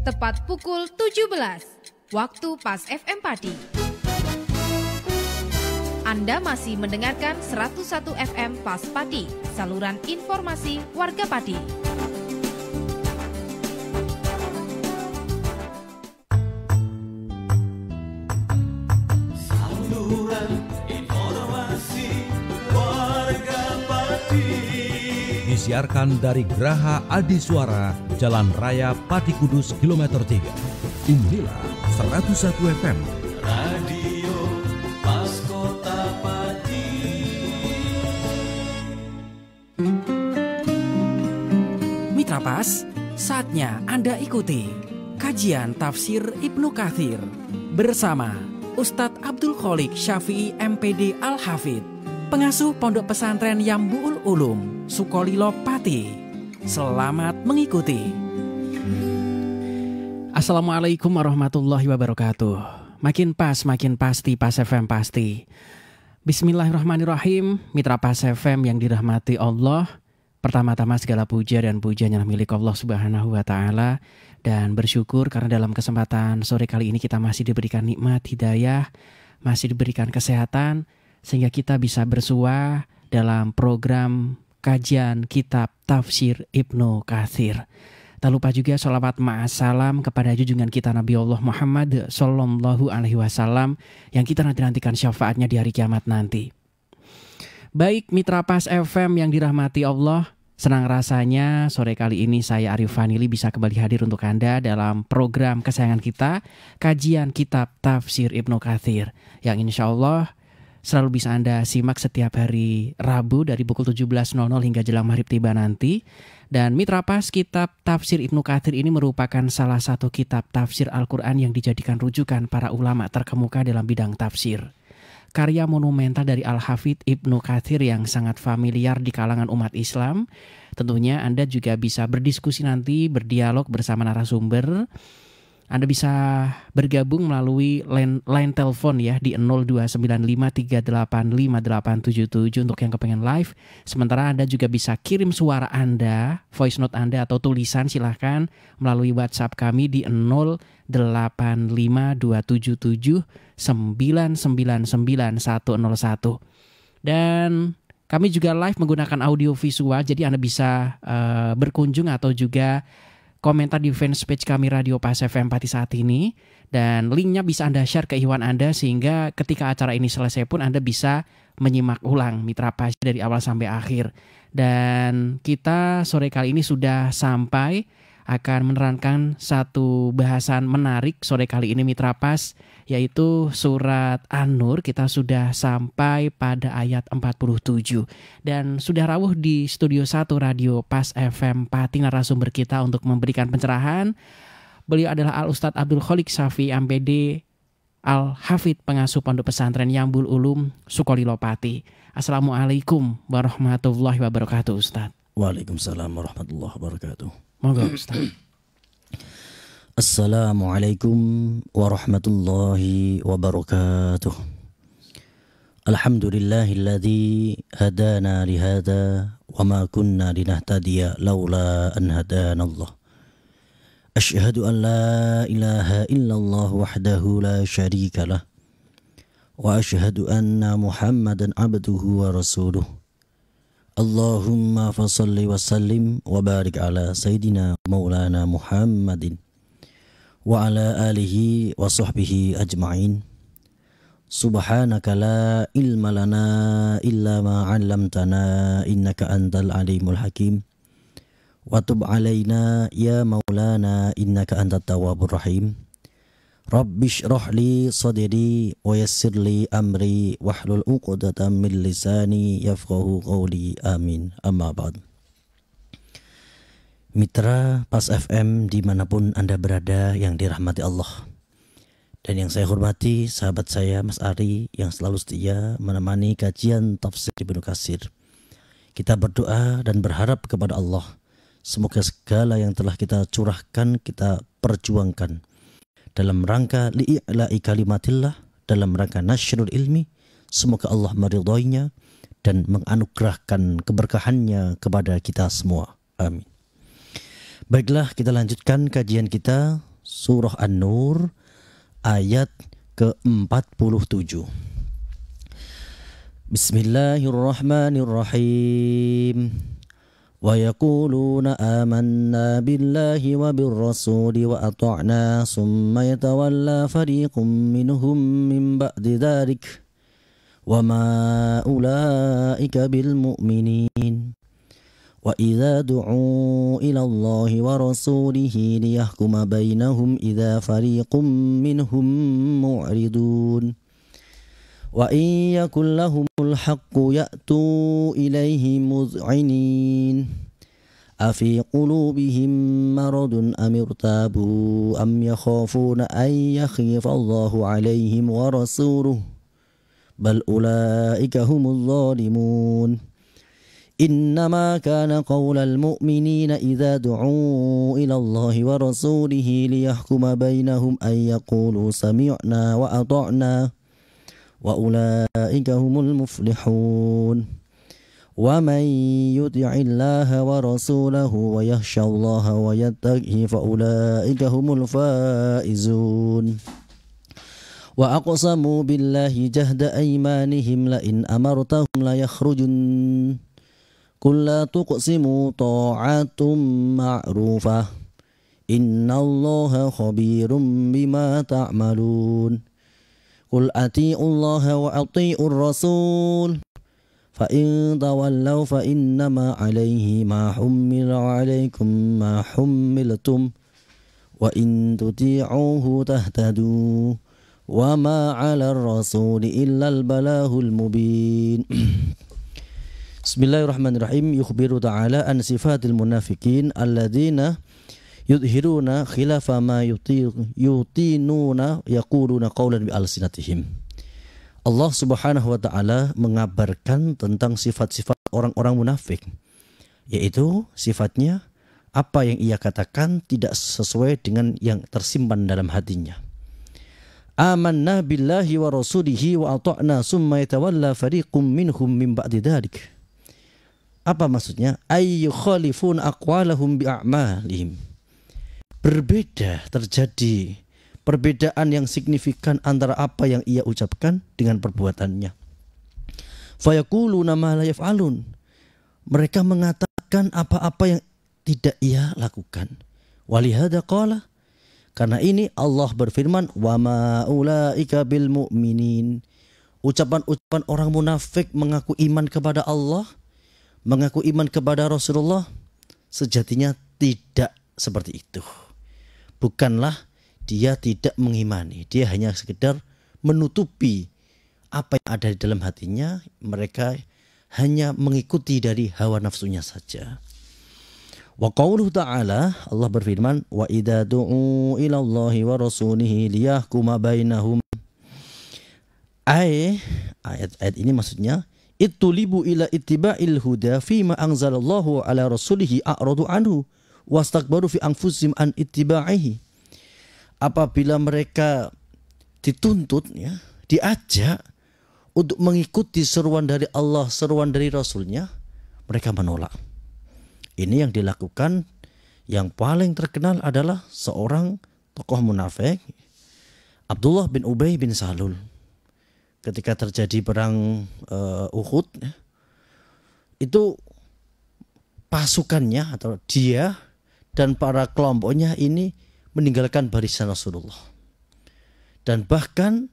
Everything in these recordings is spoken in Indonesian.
tepat pukul 17, waktu pas FM Pati. Anda masih mendengarkan 101 FM Pas Pati, saluran informasi warga Pati. Saluran informasi warga Pati. Disiarkan dari Geraha Adi Suara, Jalan Raya Pati Kudus, kilometer 3. Inilah 101 FM. Radio Pas Kota Pati. Mitra Pas, saatnya Anda ikuti kajian tafsir Ibnu Katsir bersama Ustadz Abdul Kholik Syafi'i MPD Al-Hafidh, pengasuh Pondok Pesantren Yambu'ul Ulum, Sukolilo Pati. Selamat mengikuti. Assalamualaikum warahmatullahi wabarakatuh. Makin pas, makin pasti, Pas FM pasti. Bismillahirrahmanirrahim. Mitra Pas FM yang dirahmati Allah, pertama-tama segala puja dan pujian yang milik Allah Subhanahu wa Ta'ala, dan bersyukur karena dalam kesempatan sore kali ini kita masih diberikan nikmat hidayah, masih diberikan kesehatan, sehingga kita bisa bersua dalam program kajian kitab tafsir Ibnu Katsir. Tak lupa juga sholawat ma'asalam kepada junjungan kita Nabi Allah Muhammad Sallallahu Alaihi Wasallam yang kita nantikan syafaatnya di hari kiamat nanti. Baik Mitra Pas FM yang dirahmati Allah, senang rasanya sore kali ini saya Arif Fanili bisa kembali hadir untuk Anda dalam program kesayangan kita, kajian kitab tafsir Ibnu Katsir, yang insya Allah selalu bisa Anda simak setiap hari Rabu dari pukul 17.00 hingga jelang maghrib tiba nanti. Dan Mitra Pas, kitab tafsir Ibnu Katsir ini merupakan salah satu kitab tafsir Al-Quran yang dijadikan rujukan para ulama terkemuka dalam bidang tafsir. Karya monumental dari Al-Hafidh Ibnu Katsir yang sangat familiar di kalangan umat Islam. Tentunya Anda juga bisa berdiskusi nanti, berdialog bersama narasumber. Anda bisa bergabung melalui line telepon ya di 0295385877 untuk yang kepengen live. Sementara Anda juga bisa kirim suara Anda, voice note Anda atau tulisan silahkan melalui WhatsApp kami di 085277999101. Dan kami juga live menggunakan audio visual, jadi Anda bisa berkunjung atau juga komentar di fanpage kami Radio Pas FM Pati saat ini, dan linknya bisa Anda share ke ikhwan Anda sehingga ketika acara ini selesai pun Anda bisa menyimak ulang Mitra Pas dari awal sampai akhir. Dan kita sore kali ini sudah sampai akan menerangkan satu bahasan menarik sore kali ini Mitra Pas, yaitu surat An-Nur. Kita sudah sampai pada ayat 47 dan sudah rawuh di studio 1 Radio Pas FM Pati narasumber kita untuk memberikan pencerahan. Beliau adalah Al-Ustadz Abdul Kholik Syafi'i MPD Al-Hafidh, pengasuh Pondok Pesantren Yambu'ul Ulum, Sukolilo Pati. Assalamualaikum warahmatullahi wabarakatuh, Ustadz. Waalaikumsalam warahmatullahi wabarakatuh. Moga Ustaz. Assalamualaikum warahmatullahi wabarakatuh. Alhamdulillahilladzi hadana lihada wa ma kunna linahtadiya laula an hadana Allah. Asyhadu an la ilaha illallah wahdahu la syarika lah wa asyhadu anna Muhammadan abduhu wa rasuluh. Allahumma fasalli wa sallim wa barik ala Sayyidina Maulana Muhammadin wa ala alihi wa sahbihi ajma'in. Subhanaka la ilma lana illa ma 'allamtana innaka antal alimul hakim. Wa tub alaina ya Maulana innaka antat tawwabur rahim. Rabbi shrah li sadri wa yassir li amri wahlul 'uqdatam min lisani yafqahu qawli. Amin. Amma ba'd. Mitra Pas FM dimanapun Anda berada yang dirahmati Allah dan yang saya hormati, sahabat saya Mas Ari yang selalu setia menemani kajian tafsir Ibnu Katsir. Kita berdoa dan berharap kepada Allah, semoga segala yang telah kita curahkan, kita perjuangkan dalam rangka li'i'la'i kalimatillah, dalam rangka nasyrul ilmi, semoga Allah meridhoinya dan menganugerahkan keberkahannya kepada kita semua. Amin. Baiklah, kita lanjutkan kajian kita surah An-Nur ayat ke-47. Bismillahirrahmanirrahim. Wa yaquluna amanna billahi wa birrasuli wa ata'na summa yatawalla fariqum minhum min ba'di dhalik wa ma ulaika bil mu'minin. Wa idza du'u ila Allahi wa rasulihi liyahkuma bainahum idza fariqum minhum mu'ridun. Wa in yakul lahumul haqqu ya'tu ilayhi muz'inin. Afi qulubihim maradun am irtabu am yakhafuna an yakhifa Allahu alayhim wa rasuluhu bal ulaika humuz zalimun. إنما كان قول المؤمنين إذا دعوا إلى الله ورسوله ليحكم بينهم أن يقولوا سمعنا وأطعنا وأولئك هم المفلحون ومن يطع الله ورسوله ويخشى الله ويتقه فأولئك هم الفائزون وأقسموا بالله جهد أيمانهم لئن أمرتهم ليخرجن قل لا تقسموا طاعة معروفة إن الله خبير بما تعملون قل أطيعوا الله وأطيعوا الرسول فإن تولوا فإنما عليه ما حمل وعليكم ما حملتم وإن تطيعوه تهتدوا وما على الرسول إلا البلاغ المبين. Bismillahirrahmanirrahim. Yukhbiru ta'ala an sifatil munafiqin alladzina yudhiruna khilafa ma yutinuna yaquluna qawlan bi alsinatihim. Allah Subhanahu wa ta'ala mengabarkan tentang sifat-sifat orang-orang munafik, yaitu sifatnya apa yang ia katakan tidak sesuai dengan yang tersimpan dalam hatinya. Amanna billahi wa rasulihi wa ata'na summa yatawalla fariqum minhum min ba'di dzalik. Apa maksudnya? Ay yukhalifun aqwalahum bi'a'malihim. Berbeda, terjadi perbedaan yang signifikan antara apa yang ia ucapkan dengan perbuatannya. Fayaquluna ma la yaf'alun. Mereka mengatakan apa-apa yang tidak ia lakukan. Walihada qala, karena ini Allah berfirman, wa ma ulaika bil mu'minin. Ucapan-ucapan orang munafik mengaku iman kepada Allah, mengaku iman kepada Rasulullah, sejatinya tidak seperti itu. Bukanlah dia tidak mengimani, dia hanya sekedar menutupi apa yang ada di dalam hatinya. Mereka hanya mengikuti dari hawa nafsunya saja. Wa qauluhu ta'ala, Allah berfirman, wa idza du'u ila Allahi wa rasulihi liyahkuma bainahum. Ayat ini maksudnya ittulibu ila ittiba'il huda fima anzalallahu ala rasulihi a'radu anhu wastakbaru fi anfusihim an ittiba'ihi. Apabila mereka dituntut, ya, diajak untuk mengikuti seruan dari Allah, seruan dari Rasulnya, mereka menolak. Ini yang dilakukan. Yang paling terkenal adalah seorang tokoh munafik, Abdullah bin Ubay bin Salul. Ketika terjadi perang Uhud, itu pasukannya atau dia dan para kelompoknya ini meninggalkan barisan Rasulullah. Dan bahkan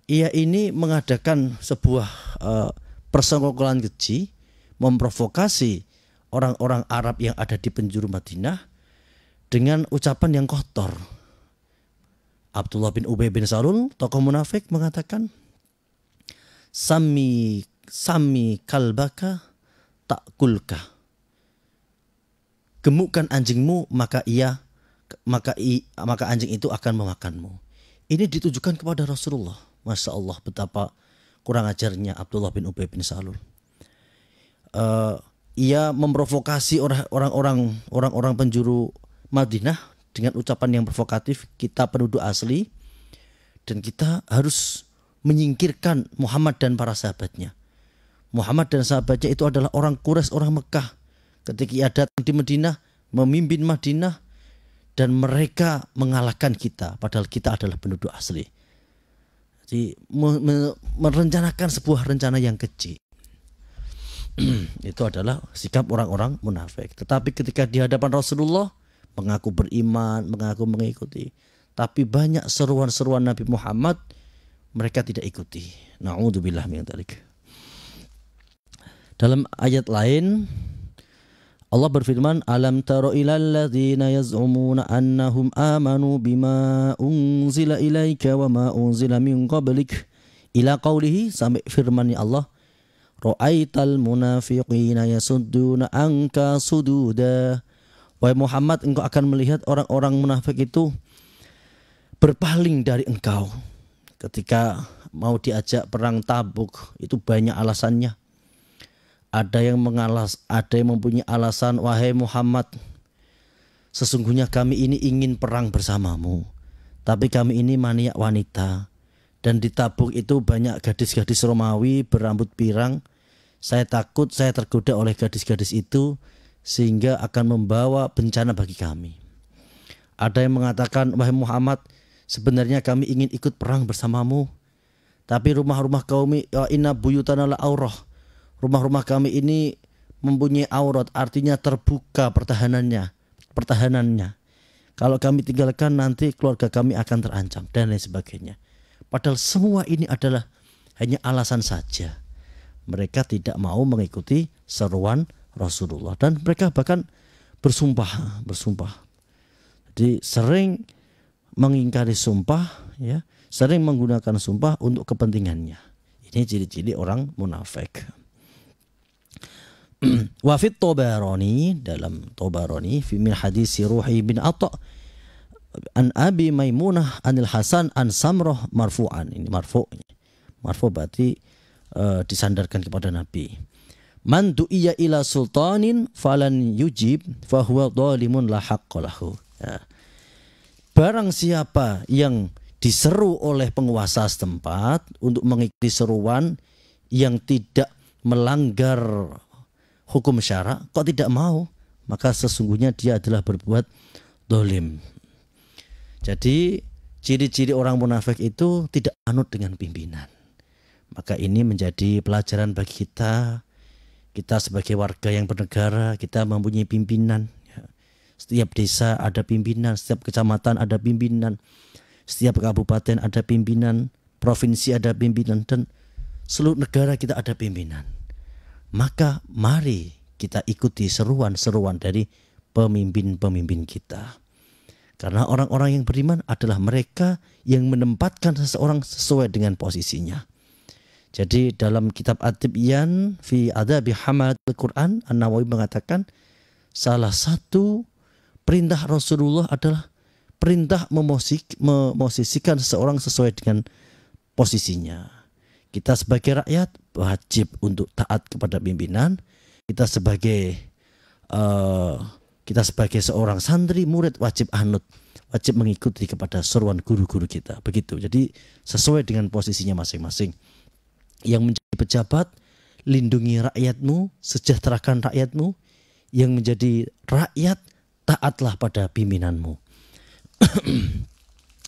ia ini mengadakan sebuah persenggolan keji, memprovokasi orang-orang Arab yang ada di penjuru Madinah dengan ucapan yang kotor. Abdullah bin Ubay bin Salul, tokoh munafik, mengatakan, Sami kalbaka takulka. Gemukkan anjingmu maka anjing itu akan memakanmu. Ini ditujukan kepada Rasulullah. Masya Allah, betapa kurang ajarnya Abdullah bin Ubay bin Salul. Ia memprovokasi orang-orang penjuru Madinah dengan ucapan yang provokatif, kita penduduk asli dan kita harus menyingkirkan Muhammad dan para sahabatnya. Muhammad dan sahabatnya itu adalah orang Quraisy, orang Mekah. Ketika ia datang di Madinah, memimpin Madinah, dan mereka mengalahkan kita padahal kita adalah penduduk asli. Jadi merencanakan sebuah rencana yang keji. Itu adalah sikap orang-orang munafik. Tetapi ketika di hadapan Rasulullah mengaku beriman, mengaku mengikuti, tapi banyak seruan-seruan Nabi Muhammad mereka tidak ikuti. Na'udzubillah min dzalik. Dalam ayat lain Allah berfirman, alam taro ilal ladzina yaz'umuna annahum amanu bima unzila ilaika wa ma unzila min qablik ila qawlihi, sampai firman Allah, ra'aital munafiqina yasudduna anka sududa. Wahai Muhammad, engkau akan melihat orang-orang munafik itu berpaling dari engkau. Ketika mau diajak perang Tabuk itu banyak alasannya. Ada yang mempunyai alasan, wahai Muhammad, sesungguhnya kami ini ingin perang bersamamu, tapi kami ini maniak wanita, dan di Tabuk itu banyak gadis-gadis Romawi berambut pirang. Saya takut saya tergoda oleh gadis-gadis itu sehingga akan membawa bencana bagi kami. Ada yang mengatakan, wahai Muhammad, sebenarnya kami ingin ikut perang bersamamu, tapi rumah-rumah kaum inna buyutana la aurah, rumah-rumah kami ini mempunyai aurat, artinya terbuka pertahanannya. Kalau kami tinggalkan nanti keluarga kami akan terancam dan lain sebagainya. Padahal semua ini adalah hanya alasan saja. Mereka tidak mau mengikuti seruan Rasulullah dan mereka bahkan bersumpah. Jadi sering mengingkari sumpah, ya, sering menggunakan sumpah untuk kepentingannya. Ini ciri-ciri orang munafik. Wafid Tabarani, dalam Tabarani fi min hadis Ruhi bin Atha an Abi Maimunah anil Hasan an Samrah marfu'an. Ini marfu' berarti disandarkan kepada Nabi. Man du'iya ila sultanin falan yujib fahuwa dhalimun la haqqa lahu. Ya. Barang siapa yang diseru oleh penguasa setempat untuk mengikuti seruan yang tidak melanggar hukum syara, kok tidak mau, maka sesungguhnya dia adalah berbuat dolim. Jadi ciri-ciri orang munafik itu tidak anut dengan pimpinan. Maka ini menjadi pelajaran bagi kita. Kita sebagai warga yang bernegara, kita mempunyai pimpinan. Setiap desa ada pimpinan, setiap kecamatan ada pimpinan, setiap kabupaten ada pimpinan, provinsi ada pimpinan, dan seluruh negara kita ada pimpinan. Maka mari kita ikuti seruan-seruan dari pemimpin-pemimpin kita. Karena orang-orang yang beriman adalah mereka yang menempatkan seseorang sesuai dengan posisinya. Jadi dalam kitab At-Tibyan fi Adabi Hamalatil Quran, An-Nawawi mengatakan salah satu perintah Rasulullah adalah perintah memosisikan seseorang sesuai dengan posisinya. Kita sebagai rakyat wajib untuk taat kepada pimpinan. Kita sebagai seorang santri murid wajib anut, wajib mengikuti kepada seruan guru-guru kita. Begitu. Jadi sesuai dengan posisinya masing-masing. Yang menjadi pejabat, lindungi rakyatmu, sejahterakan rakyatmu. Yang menjadi rakyat, taatlah pada pimpinanmu.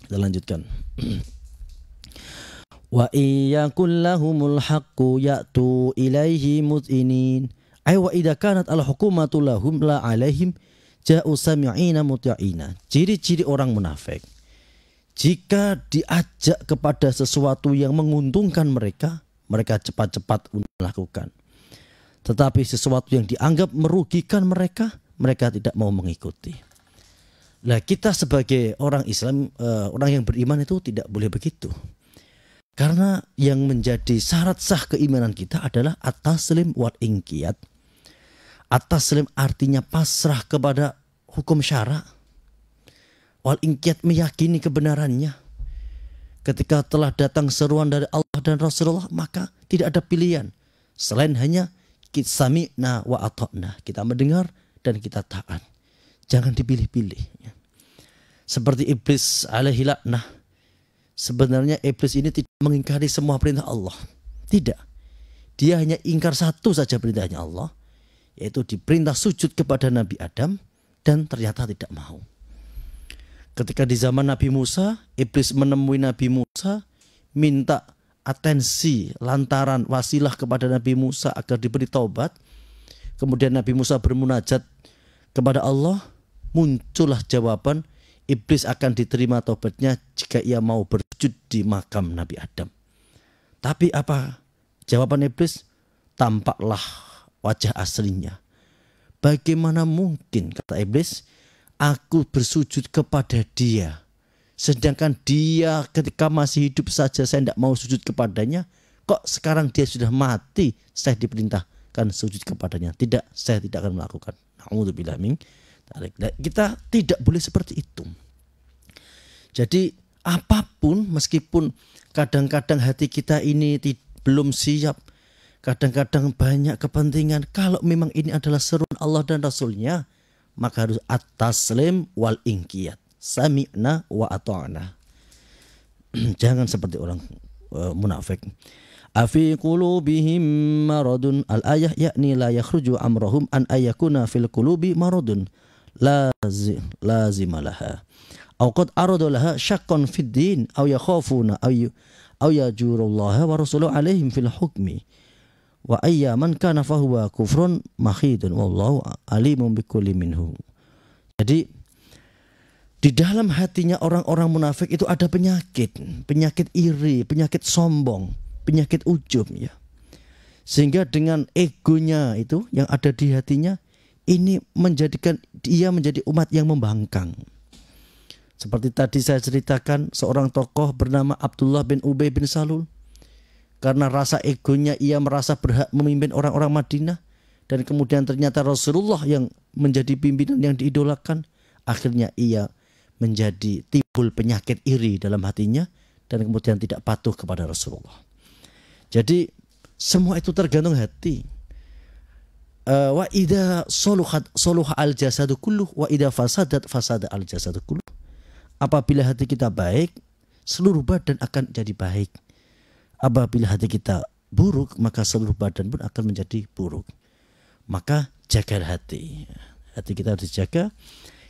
Kita lanjutkan. Wa iyakul lahumul haqqu ya'tu ilaihi muz'inin. Ay wa idza kanat al hukumatu lahum la alaihim ja'u sami'ina muti'ina. Ciri-ciri orang munafik. Jika diajak kepada sesuatu yang menguntungkan mereka, mereka cepat-cepat untuk melakukan. Tetapi sesuatu yang dianggap merugikan mereka, mereka tidak mau mengikuti. Nah, kita sebagai orang Islam, orang yang beriman itu tidak boleh begitu. Karena yang menjadi syarat sah keimanan kita adalah at-taslim wal inqiyad. At-taslim artinya pasrah kepada hukum syara. Wal inqiyad meyakini kebenarannya. Ketika telah datang seruan dari Allah dan Rasulullah, maka tidak ada pilihan selain hanya sami'na wa ata'na. Kita mendengar dan kita taat. Jangan dipilih-pilih. Seperti iblis alaihi laknah. Sebenarnya iblis ini tidak mengingkari semua perintah Allah. Tidak. Dia hanya ingkar satu saja perintahnya Allah, yaitu diperintah sujud kepada Nabi Adam, dan ternyata tidak mau. Ketika di zaman Nabi Musa, iblis menemui Nabi Musa, minta atensi lantaran wasilah kepada Nabi Musa agar diberi taubat. Kemudian Nabi Musa bermunajat kepada Allah, muncullah jawaban iblis akan diterima taubatnya jika ia mau bersujud di makam Nabi Adam. Tapi apa jawaban iblis? Tampaklah wajah aslinya. Bagaimana mungkin, kata iblis, aku bersujud kepada dia, sedangkan dia ketika masih hidup saja saya tidak mau sujud kepadanya. Kok sekarang dia sudah mati saya diperintahkan sujud kepadanya? Tidak, saya tidak akan melakukan. Na'udzubillah min dzalik. Kita tidak boleh seperti itu. Jadi apapun, meskipun kadang-kadang hati kita ini belum siap, kadang-kadang banyak kepentingan, kalau memang ini adalah seruan Allah dan Rasulnya, maka harus at-taslim wal inqiyad. Sami'na wa ata'na. Jangan seperti orang munafik. Afi qulubihim maradun, al-ayah yakni la yakhruju amrahum an ayakuna fil qulubi maradun lazimalaha. Aw qad aradulaha syaqqan fid din aw yakhafuna aw yajurullaha wa rasuluhu alaihim fil hukmi. Wa ayyaman kana fahuwa kufrun makhidun wallahu alimun bikulli minhu. Jadi di dalam hatinya orang-orang munafik itu ada penyakit iri, penyakit sombong, penyakit ujub ya. Sehingga dengan egonya itu yang ada di hatinya ini menjadikan dia menjadi umat yang membangkang. Seperti tadi saya ceritakan, seorang tokoh bernama Abdullah bin Ubay bin Salul. Karena rasa egonya ia merasa berhak memimpin orang-orang Madinah. Dan kemudian ternyata Rasulullah yang menjadi pimpinan yang diidolakan. Akhirnya ia menjadi timbul penyakit iri dalam hatinya. Dan kemudian tidak patuh kepada Rasulullah. Jadi semua itu tergantung hati. Wa idza soluha al jasadu kulluh wa idza fasadat fasada al jasadu kulluh. Apabila hati kita baik, seluruh badan akan jadi baik. Apabila hati kita buruk, maka seluruh badan pun akan menjadi buruk. Maka jaga hati. Hati kita harus dijaga.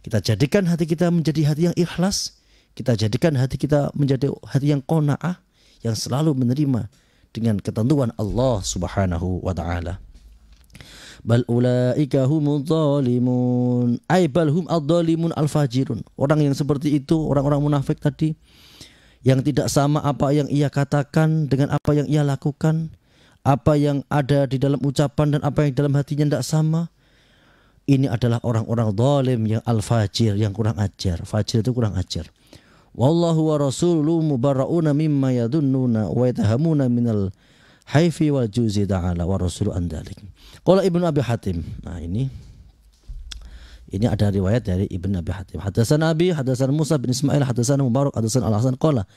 Kita jadikan hati kita menjadi hati yang ikhlas. Kita jadikan hati kita menjadi hati yang qanaah, yang selalu menerima dengan ketentuan Allah Subhanahu wa taala. Bal ulaika humudz zalimun, ay bal hum adz-dzalimun al-fajirun. Orang yang seperti itu, orang-orang munafik tadi, yang tidak sama apa yang ia katakan dengan apa yang ia lakukan, apa yang ada di dalam ucapan dan apa yang dalam hatinya tidak sama. Ini adalah orang-orang zalim yang al-fajir, yang kurang ajar. Fajir itu kurang ajar. Wallahu wa rasuluhu mubarrauna mimma yadunnuna wa yatahamuna minal haifi wal juzi ta'ala wa rasulu an dzalik. Qala Ibnu Abi Hatim. Nah, ini ada riwayat dari Ibnu Abi Hatim. Hadatsana Abi, hadatsana Musa bin Ismail, hadatsana Mubarak, hadatsana Al-Hasan qala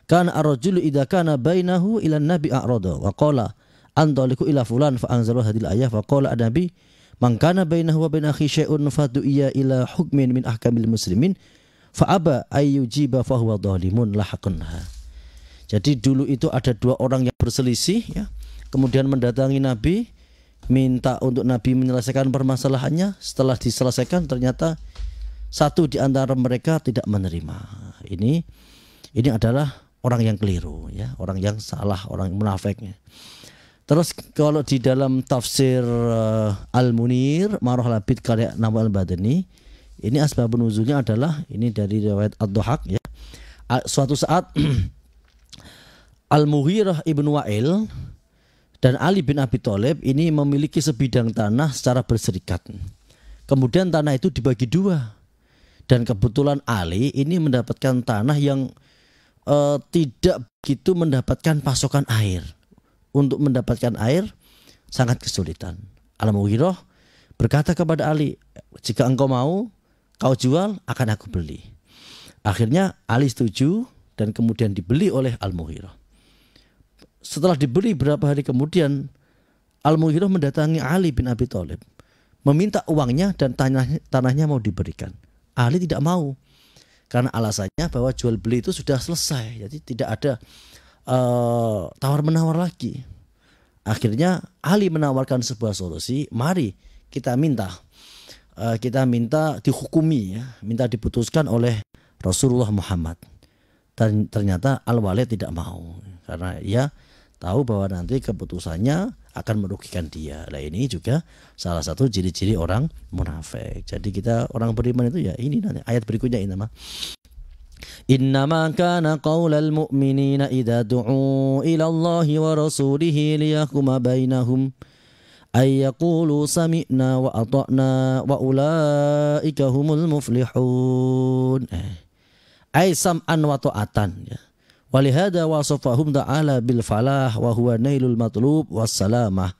kana ar-rajulu idza kana bainahu ila an-nabi a'rada wa qala antaliku ila fulan fa anzalu hadhihi al-ayah fa qala an-nabi man kana bainahu wa bain akhi syai'un fadu'iya ila hukmin min ahkamil muslimin fa aba ayyujiba fa huwa dhalimun lahaqunha. Jadi dulu itu ada dua orang yang berselisih ya. Kemudian mendatangi Nabi, minta untuk Nabi menyelesaikan permasalahannya. Setelah diselesaikan ternyata satu di antara mereka tidak menerima. Ini adalah orang yang keliru ya, orang yang salah, orang yang munafik. Terus kalau di dalam tafsir Al-Munir Marah Labid karya Nawal Badani, ini asbabun nuzulnya adalah ini dari riwayat Ad-Dhahak ya. Suatu saat Al-Mughirah ibn Wa'il dan Ali bin Abi Thalib ini memiliki sebidang tanah secara berserikat. Kemudian tanah itu dibagi dua. Dan kebetulan Ali ini mendapatkan tanah yang tidak begitu mendapatkan pasokan air. Untuk mendapatkan air sangat kesulitan. Al-Mughirah berkata kepada Ali, jika engkau mau, kau jual, akan aku beli. Akhirnya Ali setuju dan kemudian dibeli oleh Al-Mughirah. Setelah dibeli berapa hari kemudian, Al-Mughirah mendatangi Ali bin Abi Thalib, meminta uangnya dan tanahnya mau diberikan. Ali tidak mau, karena alasannya bahwa jual beli itu sudah selesai, jadi tidak ada tawar-menawar lagi. Akhirnya Ali menawarkan sebuah solusi, mari kita minta dihukumi ya, minta diputuskan oleh Rasulullah Muhammad. Ternyata Al-Walid tidak mau karena ia tahu bahwa nanti keputusannya akan merugikan dia. Nah, ini juga salah satu ciri-ciri orang munafik. Jadi kita orang beriman itu ya ini nanti ayat berikutnya ini nama. Innama kana qaulal mu'minina idza du'u ila Allahi wa rasulihi liyahkuma bainahum ay yaqulu sami'na wa ata'na wa ulaika humul muflihun. Ay sam'an wa ta'atan ya. Walihada wasafahum ta'ala bil falah wa huwa nailul matlub was salamah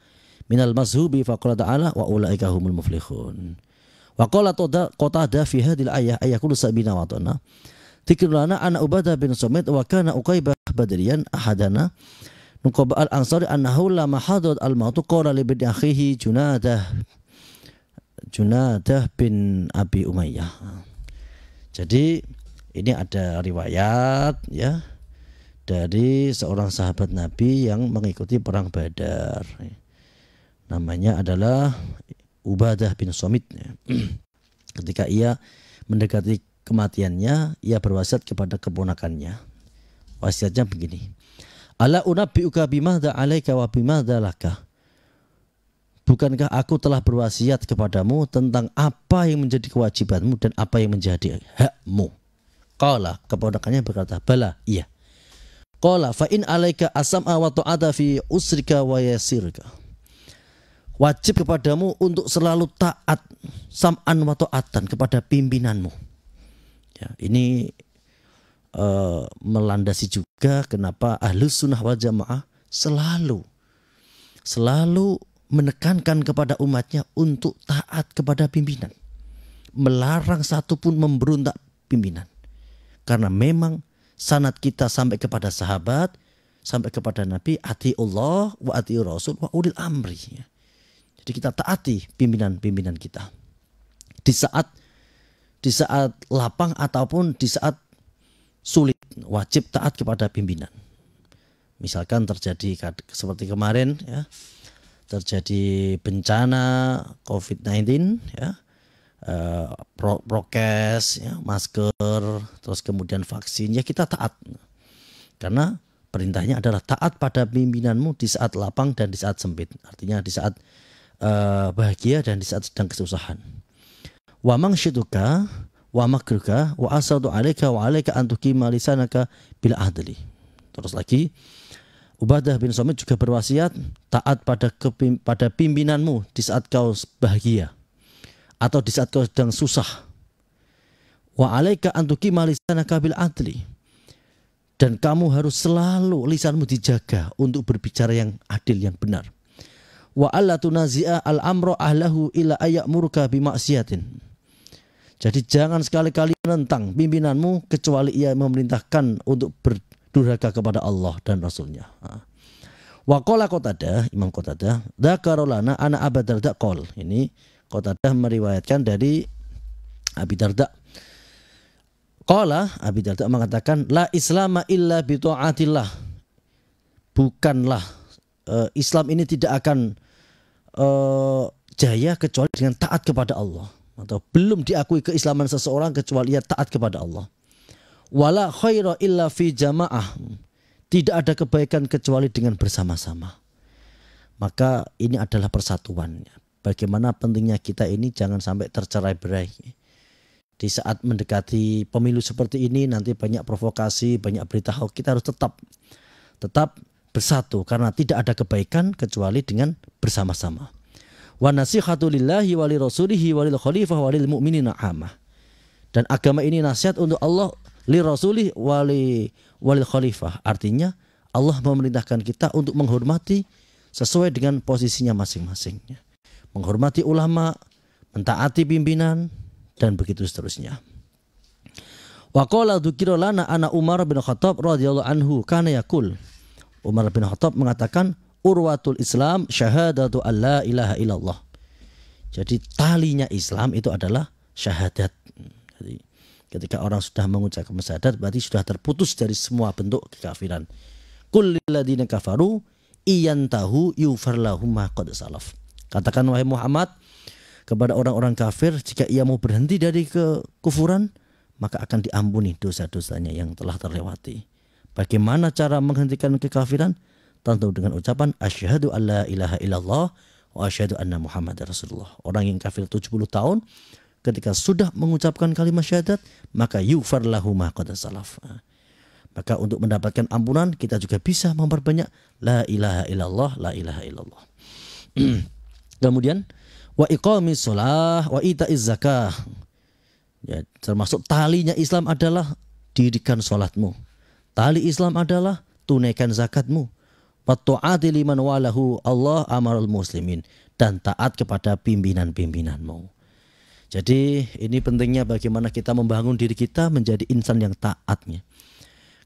minal mazhubi faqala ta'ala wa ulaika humul muflihun. Wa qala Qatadah fi hadhil ayah ayaqulu sabina wa ta'na tikrulana ana Ubadah bin Samit wa kana Uqaybah badriyan ahadana nuqaba al-ansari annahu lama hadat al-mautu qala li bin akhihi Junadah bin Abi Umayyah. Jadi ini ada riwayat ya dari seorang sahabat Nabi yang mengikuti perang Badar. Namanya adalah Ubadah bin Samit. Ketika ia mendekati kematiannya, ia berwasiat kepada keponakannya. Wasiatnya begini. Ala unabbi'uka bimadza 'alaika wa bimadza laka. Bukankah aku telah berwasiat kepadamu tentang apa yang menjadi kewajibanmu dan apa yang menjadi hakmu? Qala, keponakannya berkata, bala, iya. Qala fa in 'alaika as-sam'a wa ta'ata fi usrika wa yasirka. Wajib kepadamu untuk selalu taat sam'an wa ta'atan kepada pimpinanmu. Ya, ini melandasi juga kenapa Ahlus Sunnah wal Jamaah selalu menekankan kepada umatnya untuk taat kepada pimpinan, melarang satupun memberontak pimpinan, karena memang sanad kita sampai kepada sahabat, sampai kepada Nabi, atiullah wa atiur rasul wa ulil amri. Jadi kita taati pimpinan-pimpinan kita di saat lapang ataupun di saat sulit, wajib taat kepada pimpinan. Misalkan terjadi seperti kemarin ya, terjadi bencana COVID-19 ya, prokes ya, masker, terus kemudian vaksin, ya kita taat. Karena perintahnya adalah taat pada pimpinanmu di saat lapang dan di saat sempit. Artinya di saat bahagia dan di saat sedang kesusahan. Wa mangsyiduka wa makruka wa asadu alaika wa alaika an tuqima lisanaka bil adli. Terus lagi Ubadah bin Samit juga berwasiat taat pada pimpinanmu di saat kau bahagia atau di saat kau sedang susah. Wa alaika an tuqima lisanaka bil adli. Dan kamu harus selalu lisanmu dijaga untuk berbicara yang adil, yang benar. Wa alla tunazi'a al-amra ahlahu illa ayyamuruka bimaksiatin. Jadi jangan sekali-kali menentang pimpinanmu kecuali ia memerintahkan untuk berdurhaka kepada Allah dan Rasulnya. Wa qala Qatadah, Imam Qatadah, dzakarolana ana Abu Darda qol. Ini Qatadah meriwayatkan dari Abi Darda. Qala Abi Darda mengatakan la islama illa bi taatillah. Bukanlah Islam ini tidak akan jaya kecuali dengan taat kepada Allah. Atau belum diakui keislaman seseorang kecuali ia taat kepada Allah. Wala khaira illa fi jamaah. Tidak ada kebaikan kecuali dengan bersama-sama. Maka ini adalah persatuan. Bagaimana pentingnya kita ini jangan sampai tercerai-berai. Di saat mendekati pemilu seperti ini nanti banyak provokasi, banyak berita hoax. Kita harus tetap bersatu karena tidak ada kebaikan kecuali dengan bersama-sama. Wa nasihatu lillahi wa li rasulihi wa lil khalifah wa lil mu'minina amah. Dan agama ini nasihat untuk Allah, li rasulih wa lil khalifah. Artinya Allah memerintahkan kita untuk menghormati sesuai dengan posisinya masing-masing. Menghormati ulama, mentaati pimpinan dan begitu seterusnya. Wa qala dzukira lana ana Umar bin Khattab radhiyallahu anhu kana yaqul. Umar bin Khattab mengatakan urwatul Islam syahadatu alla ilaha illallah. Jadi talinya Islam itu adalah syahadat. Jadi ketika orang sudah mengucapkan syahadat berarti sudah terputus dari semua bentuk kekafiran. Qul lil ladzina kafaru iyantahu yufar lahum ma qad salaf. Katakan wahai Muhammad kepada orang-orang kafir, jika ia mau berhenti dari kekufuran maka akan diampuni dosa-dosanya yang telah terlewati. Bagaimana cara menghentikan kekafiran? Tentu dengan ucapan asyhadu alla ilaha illallah wa asyhadu anna Muhammadar Rasulullah. Orang yang kafir 70 tahun ketika sudah mengucapkan kalimat syahadat, maka yughfar lahu ma qad salaf. Maka untuk mendapatkan ampunan kita juga bisa memperbanyak la ilaha illallah, la ilaha illallah. Kemudian wa iqamis shalah wa itaiz zakah. Ya, termasuk talinya Islam adalah dirikan sholatmu. Tali Islam adalah tunaikan zakatmu. Wa ta'ati liman walahu Allah amarul muslimin, dan taat kepada pimpinan-pimpinanmu. Jadi ini pentingnya bagaimana kita membangun diri kita menjadi insan yang taatnya.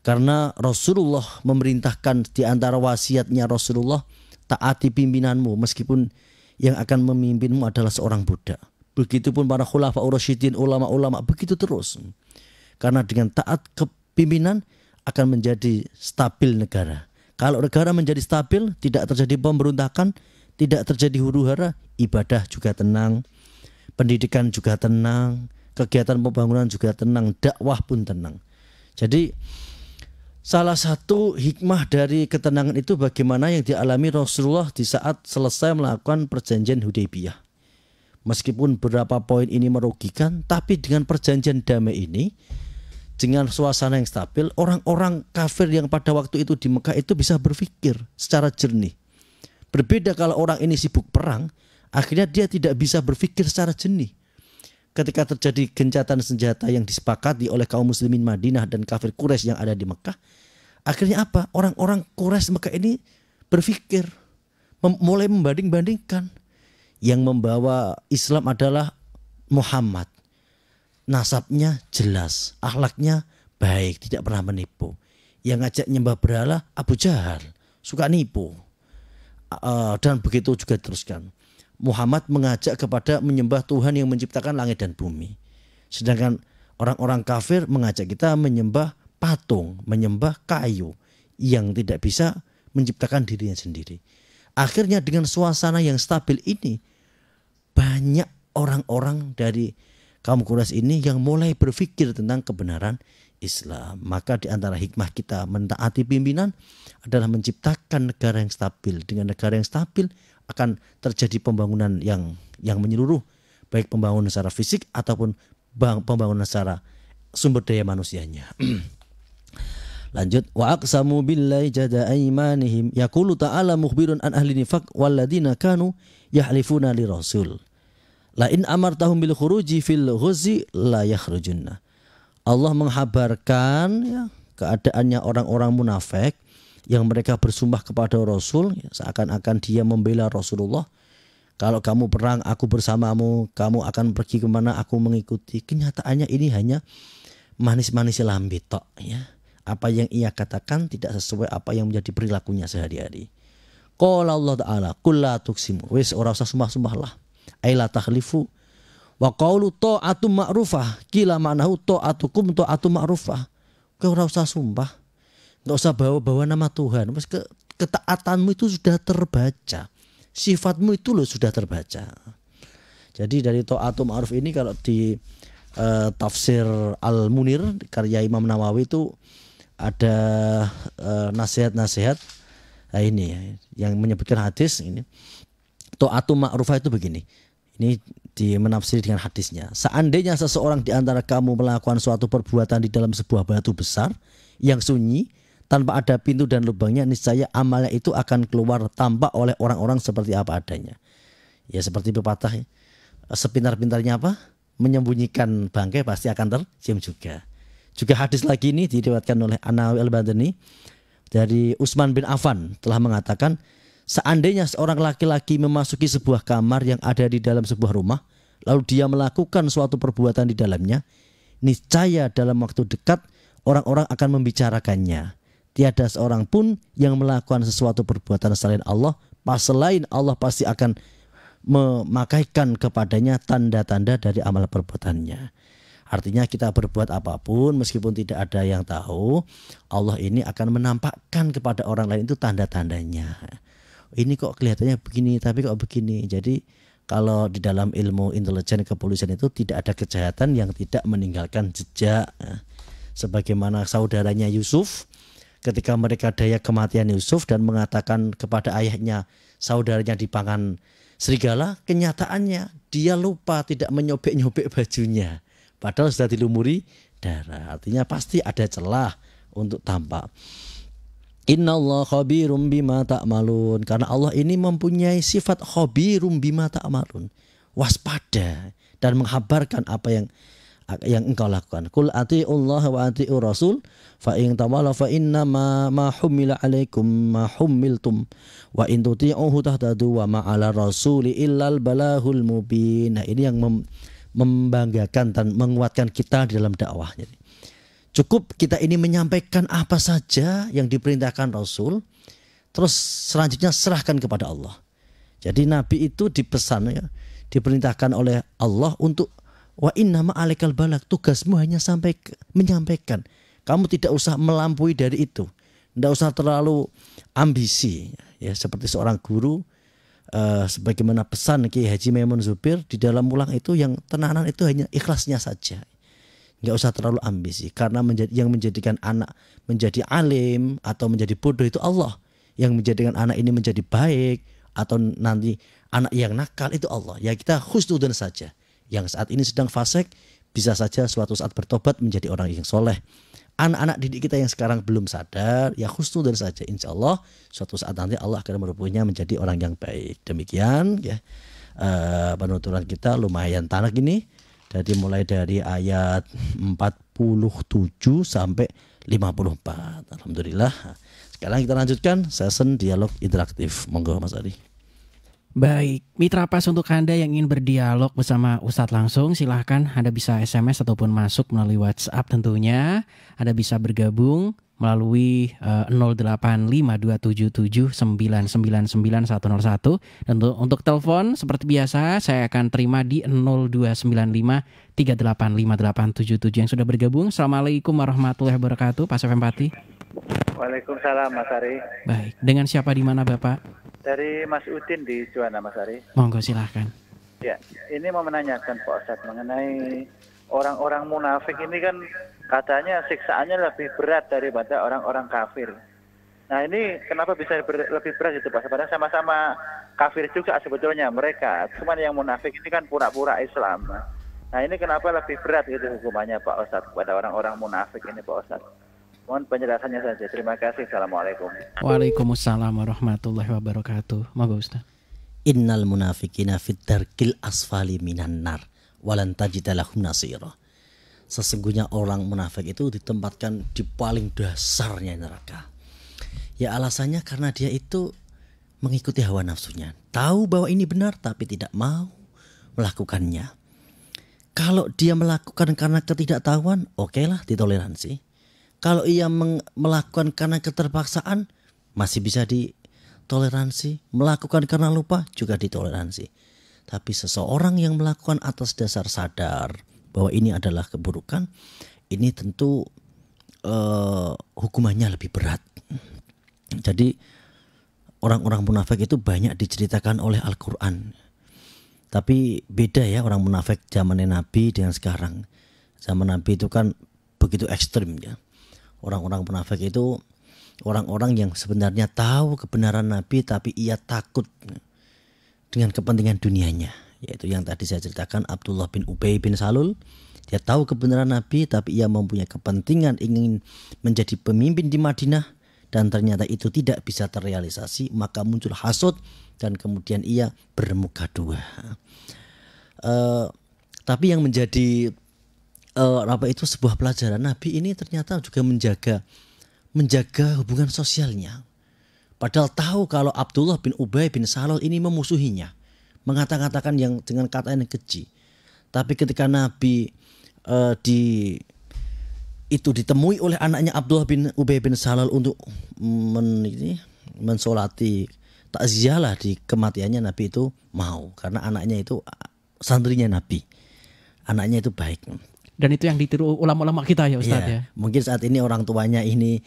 Karena Rasulullah memerintahkan, di antara wasiatnya Rasulullah, taati pimpinanmu meskipun yang akan memimpinmu adalah seorang budak. Begitupun para khulafaur rasyidin, ulama-ulama, begitu terus. Karena dengan taat kepimpinan akan menjadi stabil negara. Kalau negara menjadi stabil, tidak terjadi pemberontakan, tidak terjadi huru-hara, ibadah juga tenang, pendidikan juga tenang, kegiatan pembangunan juga tenang, dakwah pun tenang. Jadi salah satu hikmah dari ketenangan itu bagaimana yang dialami Rasulullah di saat selesai melakukan perjanjian Hudaybiyah. Meskipun beberapa poin ini merugikan, tapi dengan perjanjian damai ini, dengan suasana yang stabil, orang-orang kafir yang pada waktu itu di Mekah itu bisa berpikir secara jernih. Berbeda kalau orang ini sibuk perang, akhirnya dia tidak bisa berpikir secara jernih. Ketika terjadi gencatan senjata yang disepakati oleh kaum muslimin Madinah dan kafir Quraisy yang ada di Mekah, akhirnya apa? Orang-orang Quraisy Mekah ini berpikir, mulai membanding-bandingkan. Yang membawa Islam adalah Muhammad. Nasabnya jelas, akhlaknya baik, tidak pernah menipu. Yang ngajak nyembah berhala Abu Jahal, suka nipu. Dan begitu juga teruskan. Muhammad mengajak kepada menyembah Tuhan yang menciptakan langit dan bumi. Sedangkan orang-orang kafir mengajak kita menyembah patung, menyembah kayu yang tidak bisa menciptakan dirinya sendiri. Akhirnya dengan suasana yang stabil ini, banyak orang-orang dari kaum Quraisy ini yang mulai berpikir tentang kebenaran Islam. Maka di antara hikmah kita mentaati pimpinan adalah menciptakan negara yang stabil. Dengan negara yang stabil akan terjadi pembangunan yang menyeluruh, baik pembangunan secara fisik ataupun pembangunan secara sumber daya manusianya. Lanjut, wa aqsamu billahi jada aymanihim yaqulu ta'ala mukhbirun an ahli nifaq walladzina kanu yahlifuna li rasul la in amartahum bil khuruji fil ghazi la yakhrujunna. Allah menghabarkan ya, keadaannya orang-orang munafik yang mereka bersumpah kepada Rasul ya, seakan-akan dia membela Rasulullah. Kalau kamu perang aku bersamamu, kamu akan pergi kemana aku mengikuti. Kenyataannya ini hanya manis-manis lambe tok ya. Apa yang ia katakan tidak sesuai apa yang menjadi perilakunya sehari-hari. Qala Allah Ta'ala qul la tuqsimu, wis ora usah sumpah-sumpah lah. Ai la takhlifu wa qaulu ta'atu ma'rufah kila ma'nahu ta'atukum ta'atu ma'rufah. Kau ora usah sumpah, enggak usah bawa-bawa nama Tuhan. Wis ketaatanmu itu sudah terbaca. Sifatmu itu loh sudah terbaca. Jadi dari ta'atu ma'ruf ini kalau di tafsir Al-Munir karya Imam Nawawi itu ada nasihat-nasihat ini ya, yang menyebutkan hadis ini. Ta'atu ma'rufah itu begini. Ini menafsiri dengan hadisnya. Seandainya seseorang di antara kamu melakukan suatu perbuatan di dalam sebuah batu besar yang sunyi tanpa ada pintu dan lubangnya, niscaya amalnya itu akan keluar tampak oleh orang-orang seperti apa adanya. Ya seperti pepatah ya. Sepintar-pintarnya apa? Menyembunyikan bangkai pasti akan tercium juga. Juga hadis lagi ini diriwayatkan oleh An-Nawawi Al-Badani dari Utsman bin Affan telah mengatakan, seandainya seorang laki-laki memasuki sebuah kamar yang ada di dalam sebuah rumah, lalu dia melakukan suatu perbuatan di dalamnya, niscaya dalam waktu dekat orang-orang akan membicarakannya. Tiada seorang pun yang melakukan sesuatu perbuatan selain Allah, selain Allah pasti akan memakaikan kepadanya tanda-tanda dari amal perbuatannya. Artinya kita berbuat apapun meskipun tidak ada yang tahu, Allah ini akan menampakkan kepada orang lain itu tanda-tandanya. Ini kok kelihatannya begini tapi kok begini. Jadi Kalau di dalam ilmu intelijen kepolisian itu tidak ada kejahatan yang tidak meninggalkan jejak. Sebagaimana saudaranya Yusuf, ketika mereka daya kematian Yusuf dan mengatakan kepada ayahnya saudaranya dipangan serigala, kenyataannya dia lupa tidak menyobek-nyobek bajunya. Padahal sudah dilumuri darah. Artinya pasti ada celah untuk tampak. Innallaha khabirum bima ta'malun. Karena Allah ini mempunyai sifat khabirum bima ta'malun, waspada dan menghabarkan apa yang engkau lakukan. Qul atiiullah wa atiiur rasul fa in tawalla fa inna ma humila alaikum ma humiltum wa in tuti'uhu tahtadu wa ma 'ala rasuli illal balahul mubin. Nah, ini yang membanggakan dan menguatkan kita di dalam dakwah. Cukup kita ini menyampaikan apa saja yang diperintahkan Rasul, terus selanjutnya serahkan kepada Allah. Jadi Nabi itu dipesan, ya, diperintahkan oleh Allah untuk wa inna ma'alikal balak, tugasmu hanya menyampaikan. Kamu tidak usah melampaui dari itu, tidak usah terlalu ambisi. Ya, seperti seorang guru, sebagaimana pesan Ki Haji Maimun Zubir di dalam ulang itu, yang tenanan itu hanya ikhlasnya saja. Nggak usah terlalu ambisi, karena yang menjadikan anak menjadi alim atau menjadi bodoh itu Allah. Yang menjadikan anak ini menjadi baik atau nanti anak yang nakal itu Allah. Ya, kita husnudzon saja. Yang saat ini sedang fasik bisa saja suatu saat bertobat menjadi orang yang soleh. Anak-anak didik kita yang sekarang belum sadar, ya husnudzon saja. Insya Allah suatu saat nanti Allah akan merubahnya menjadi orang yang baik. Demikian ya, penuturan kita lumayan tanak ini. Jadi mulai dari ayat 47 sampai 54. Alhamdulillah. Sekarang kita lanjutkan session dialog interaktif. Monggo Mas Ari. Baik, Mitra Pas, untuk Anda yang ingin berdialog bersama Ustadz langsung, silahkan Anda bisa SMS ataupun masuk melalui WhatsApp tentunya. Anda bisa bergabung melalui 085277999101. Dan untuk telepon seperti biasa saya akan terima di 0295385877 yang sudah bergabung. Assalamualaikum warahmatullahi wabarakatuh, Pak Sefempati. Waalaikumsalam Mas Ari. Baik, dengan siapa di mana Bapak? Dari Mas Udin di Juwana Mas Ari. Monggo silahkan. Ya, ini mau menanyakan Pak Ustadz mengenai orang-orang munafik ini kan katanya siksaannya lebih berat daripada orang-orang kafir. Nah ini kenapa bisa lebih berat gitu Pak? Sebenarnya sama-sama kafir juga sebetulnya mereka. Cuman yang munafik ini kan pura-pura Islam. Nah ini kenapa lebih berat gitu hukumannya Pak Ustadz kepada orang-orang munafik ini Pak Ustadz? Mohon penjelasannya saja. Terima kasih. Assalamualaikum. Waalaikumsalam warahmatullahi wabarakatuh. Monggo Ustaz. Innal munafiqina fit darkil asfali minan nar walan tajida lahum nasira. Sesungguhnya orang munafik itu ditempatkan di paling dasarnya neraka. Ya alasannya karena dia itu mengikuti hawa nafsunya. Tahu bahwa ini benar tapi tidak mau melakukannya. Kalau dia melakukan karena ketidaktahuan, okelah ditoleransi. Kalau ia melakukan karena keterpaksaan, masih bisa ditoleransi. Melakukan karena lupa juga ditoleransi. Tapi seseorang yang melakukan atas dasar sadar bahwa ini adalah keburukan, ini tentu hukumannya lebih berat. Jadi orang-orang munafik itu banyak diceritakan oleh Al-Quran. Tapi beda ya orang munafik zaman Nabi dengan sekarang. Zaman Nabi itu kan begitu ekstrim ya. Orang-orang munafik itu orang-orang yang sebenarnya tahu kebenaran Nabi tapi ia takut dengan kepentingan dunianya. Yaitu yang tadi saya ceritakan, Abdullah bin Ubay bin Salul. Dia tahu kebenaran Nabi tapi ia mempunyai kepentingan ingin menjadi pemimpin di Madinah. Dan ternyata itu tidak bisa terrealisasi. Maka muncul hasud dan kemudian ia bermuka dua. Tapi yang menjadi sebuah pelajaran, Nabi ini ternyata juga menjaga hubungan sosialnya. Padahal tahu kalau Abdullah bin Ubay bin Salul ini memusuhinya, mengatakan yang dengan kata yang keji. Tapi ketika Nabi ditemui oleh anaknya Abdullah bin Ubay bin Salul untuk mensolati takziah di kematiannya, Nabi itu mau karena anaknya itu santrinya Nabi, anaknya itu baik. Dan itu yang ditiru ulama-ulama kita ya Ustadz ya. Mungkin saat ini orang tuanya ini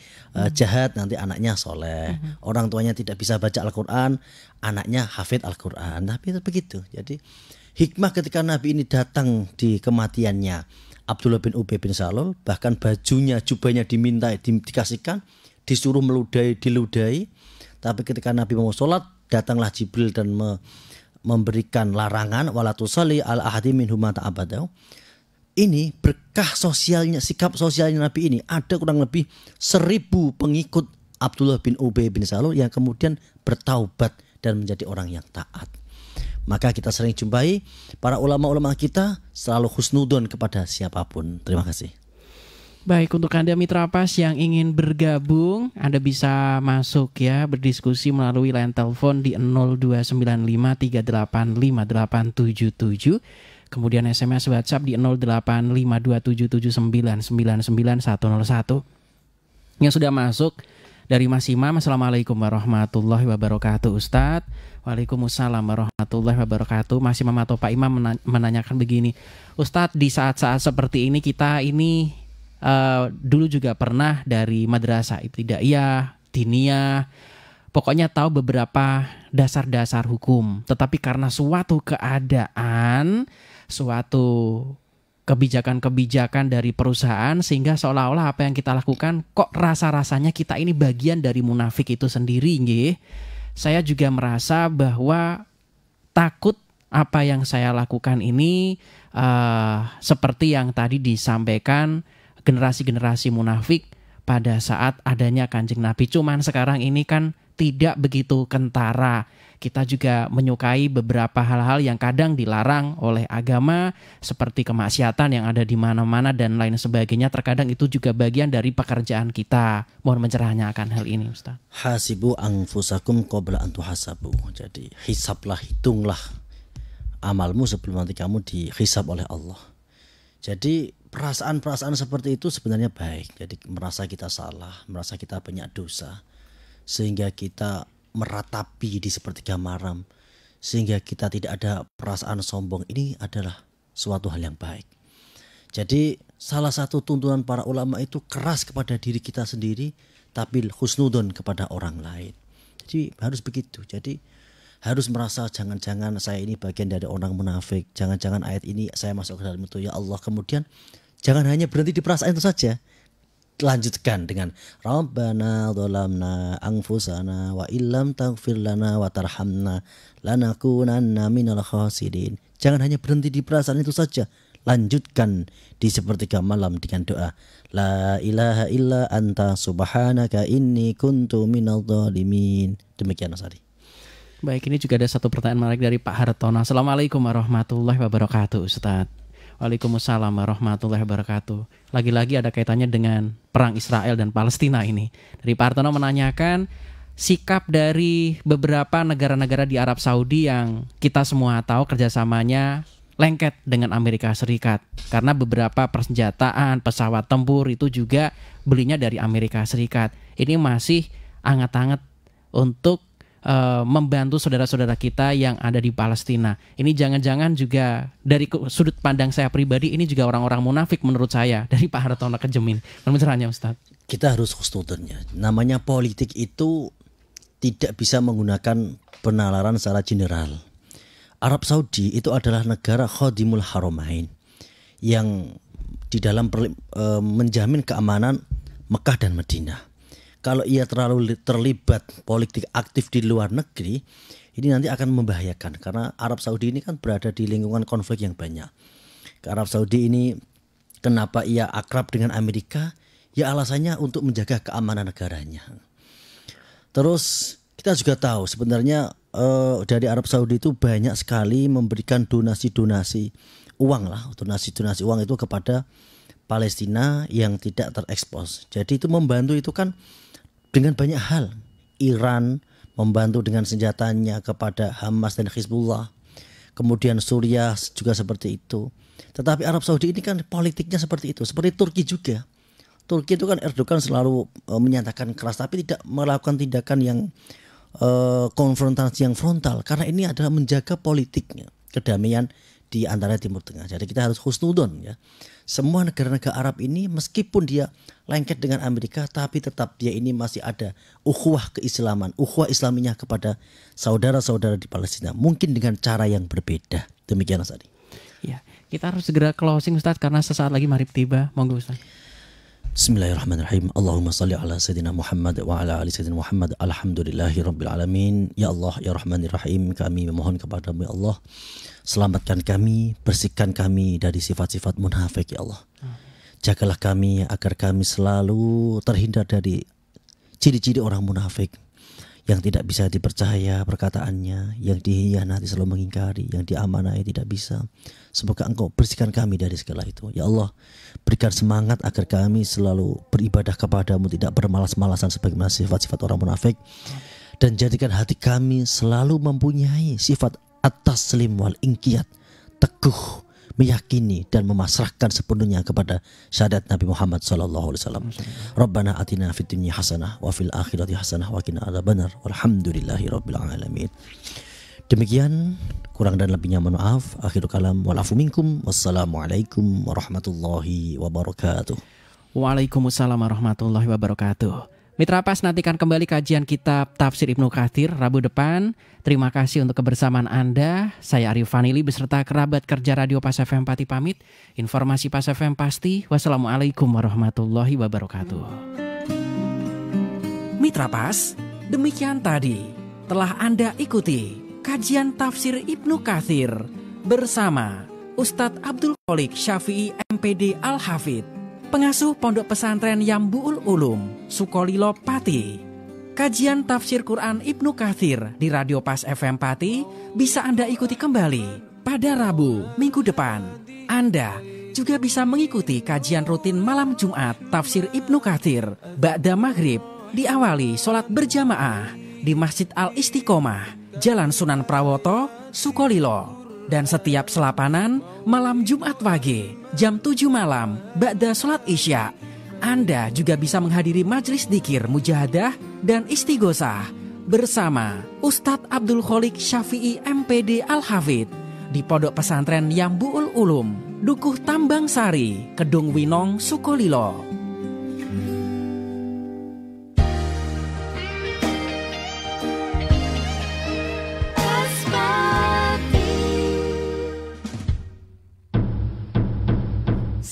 jahat, nanti anaknya soleh. Orang tuanya tidak bisa baca Al-Quran, anaknya hafid Al-Quran. Tapi itu begitu. Jadi hikmah ketika Nabi ini datang di kematiannya Abdullah bin Ubay bin Salul, bahkan bajunya, jubahnya diminta, dikasihkan, disuruh diludahi. Tapi ketika Nabi mau sholat, datanglah Jibril dan memberikan larangan, wala tusalli ala ahadi minhum mata abadahu. Ini berkah sosialnya, sikap sosialnya Nabi ini. Ada kurang lebih 1000 pengikut Abdullah bin Ubay bin Salul yang kemudian bertaubat dan menjadi orang yang taat. Maka kita sering jumpai para ulama-ulama kita selalu husnudon kepada siapapun. Terima kasih. Baik, untuk Anda Mitra Pas yang ingin bergabung, Anda bisa masuk ya, berdiskusi melalui line telepon di 0295385877. Kemudian SMS WhatsApp di 08527799999101. Yang sudah masuk dari Mas Imam, Assalamualaikum warahmatullahi wabarakatuh Ustadz. Waalaikumsalam warahmatullahi wabarakatuh. Mas Imam atau Pak Imam menanyakan begini, Ustadz, di saat-saat seperti ini kita ini dulu juga pernah dari madrasah ibtidaiyah, diniyah, pokoknya tahu beberapa dasar-dasar hukum. Tetapi karena suatu keadaan, suatu kebijakan-kebijakan dari perusahaan, sehingga seolah-olah apa yang kita lakukan kok rasa-rasanya kita ini bagian dari munafik itu sendiri, nggih. Saya juga merasa bahwa takut apa yang saya lakukan ini seperti yang tadi disampaikan generasi-generasi munafik pada saat adanya Kanjeng Nabi. Cuman sekarang ini kan tidak begitu kentara. Kita juga menyukai beberapa hal-hal yang kadang dilarang oleh agama, seperti kemaksiatan yang ada di mana-mana dan lain sebagainya. Terkadang itu juga bagian dari pekerjaan kita. Mohon pencerahannya akan hal ini, Ustaz. Hasibu anfusakum qabla an tuhasabu. Jadi hisablah, hitunglah amalmu sebelum nanti kamu dihisab oleh Allah. Jadi perasaan-perasaan seperti itu sebenarnya baik. Jadi merasa kita salah, merasa kita banyak dosa, sehingga kita meratapi di sepertiga maram, sehingga kita tidak ada perasaan sombong. Ini adalah suatu hal yang baik. Jadi salah satu tuntunan para ulama itu keras kepada diri kita sendiri, tapi husnudon kepada orang lain. Jadi harus begitu. Jadi harus merasa jangan-jangan saya ini bagian dari orang munafik, jangan-jangan ayat ini saya masuk ke dalam itu, ya Allah. Kemudian jangan hanya berhenti di perasaan itu saja. Lanjutkan dengan Rabbana dzalamna anfusana wa illam taghfir lana wa tarhamna lanakunanna minal khasirin. Jangan hanya berhenti di perasaan itu saja. Lanjutkan di sepertiga malam dengan doa La ilaha illa anta subhanaka inni kuntu minal dzalimin. Demikian Asari. Baik, ini juga ada satu pertanyaan menarik dari Pak Hartono. Assalamualaikum warahmatullahi wabarakatuh Ustaz. Waalaikumsalam warahmatullahi wabarakatuh. Lagi-lagi ada kaitannya dengan perang Israel dan Palestina ini. Dari Pak Hartono menanyakan sikap dari beberapa negara-negara di Arab Saudi yang kita semua tahu kerjasamanya lengket dengan Amerika Serikat. Karena beberapa persenjataan, pesawat tempur itu juga belinya dari Amerika Serikat. Ini masih anget-anget untuk membantu saudara-saudara kita yang ada di Palestina. Ini jangan-jangan juga dari sudut pandang saya pribadi, ini juga orang-orang munafik menurut saya. Dari Pak Hartono Kejemin. Menurutnya Ustaz, kita harus husnudonnya. Namanya politik itu tidak bisa menggunakan penalaran secara general. Arab Saudi itu adalah negara Khadimul Haramain yang di dalam menjamin keamanan Mekah dan Madinah. Kalau ia terlalu terlibat politik aktif di luar negeri, ini nanti akan membahayakan. Karena Arab Saudi ini kan berada di lingkungan konflik yang banyak. Arab Saudi ini kenapa ia akrab dengan Amerika? Ya alasannya untuk menjaga keamanan negaranya. Terus kita juga tahu sebenarnya dari Arab Saudi itu banyak sekali memberikan donasi-donasi uang lah. Donasi-donasi uang itu kepada Palestina yang tidak terekspos. Jadi itu membantu itu kan dengan banyak hal. Iran membantu dengan senjatanya kepada Hamas dan Hizbullah. Kemudian Suriah juga seperti itu. Tetapi Arab Saudi ini kan politiknya seperti itu. Seperti Turki juga. Turki itu kan Erdogan selalu menyatakan keras, tapi tidak melakukan tindakan yang konfrontasi yang frontal. Karena ini adalah menjaga politiknya, kedamaian di antara Timur Tengah. Jadi kita harus husnudon ya. Semua negara-negara Arab ini meskipun dia lengket dengan Amerika, tapi tetap dia ini masih ada ukhuwah keislaman, ukhuwah islaminya kepada saudara-saudara di Palestina. Mungkin dengan cara yang berbeda. Demikian Mas Adi. Ya, kita harus segera closing Ustaz karena sesaat lagi maghrib tiba. Monggo Ustaz. Bismillahirrahmanirrahim. Allahumma salli ala Sayyidina Muhammad wa ala ali Sayyidina Muhammad. Alhamdulillahi Rabbil Alamin. Ya Allah, Ya Rahmanirrahim, kami memohon kepadamu ya Allah, selamatkan kami, bersihkan kami dari sifat-sifat munafik ya Allah. Jagalah kami agar kami selalu terhindar dari ciri-ciri orang munafik yang tidak bisa dipercaya perkataannya, yang dihianati selalu mengingkari, yang diamanai tidak bisa. Semoga Engkau bersihkan kami dari segala itu. Ya Allah, berikan semangat agar kami selalu beribadah kepadamu, tidak bermalas-malasan sebagaimana sifat-sifat orang munafik. Dan jadikan hati kami selalu mempunyai sifat at-taslim wal inqiyad, teguh, meyakini dan memasrahkan sepenuhnya kepada syahadat Nabi Muhammad SAW. Rabbana atina fid dunya hasanah wa fil akhirati hasanah wa qina adzabannar walhamdulillahi rabbil alamin. Demikian, kurang dan lebihnya mohon maaf. Akhirul kalam wal afu minkum. Wassalamualaikum warahmatullahi wabarakatuh. Waalaikumsalam warahmatullahi wabarakatuh. Mitra Pas, nantikan kembali kajian kitab Tafsir Ibnu Katsir Rabu depan. Terima kasih untuk kebersamaan Anda. Saya Arif Vanili beserta kerabat kerja Radio Pas FM Pati pamit. Informasi Pas FM pasti. Wassalamualaikum warahmatullahi wabarakatuh. Mitra Pas, demikian tadi telah Anda ikuti kajian Tafsir Ibnu Katsir bersama Ustadz Abdul Kholik Syafi'i MPD Al-Hafidh, pengasuh Pondok Pesantren Yambu'ul Ulum, Sukolilo Pati. Kajian Tafsir Quran Ibnu Katsir di Radio Pas FM Pati bisa Anda ikuti kembali pada Rabu minggu depan. Anda juga bisa mengikuti kajian rutin malam Jumat Tafsir Ibnu Katsir ba'da maghrib, diawali sholat berjamaah di Masjid Al-Istiqomah, Jalan Sunan Prawoto, Sukolilo. Dan setiap selapanan malam Jumat Wage jam 7 malam ba'da sholat Isya. Anda juga bisa menghadiri majelis dzikir mujahadah dan istighosah bersama Ustadz Abdul Kholik Syafi'i MPD Al-Hafidh di Pondok Pesantren Yambu'ul Ulum, Dukuh Tambang Sari, Kedung Winong, Sukolilo.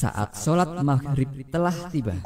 Saat sholat maghrib telah tiba.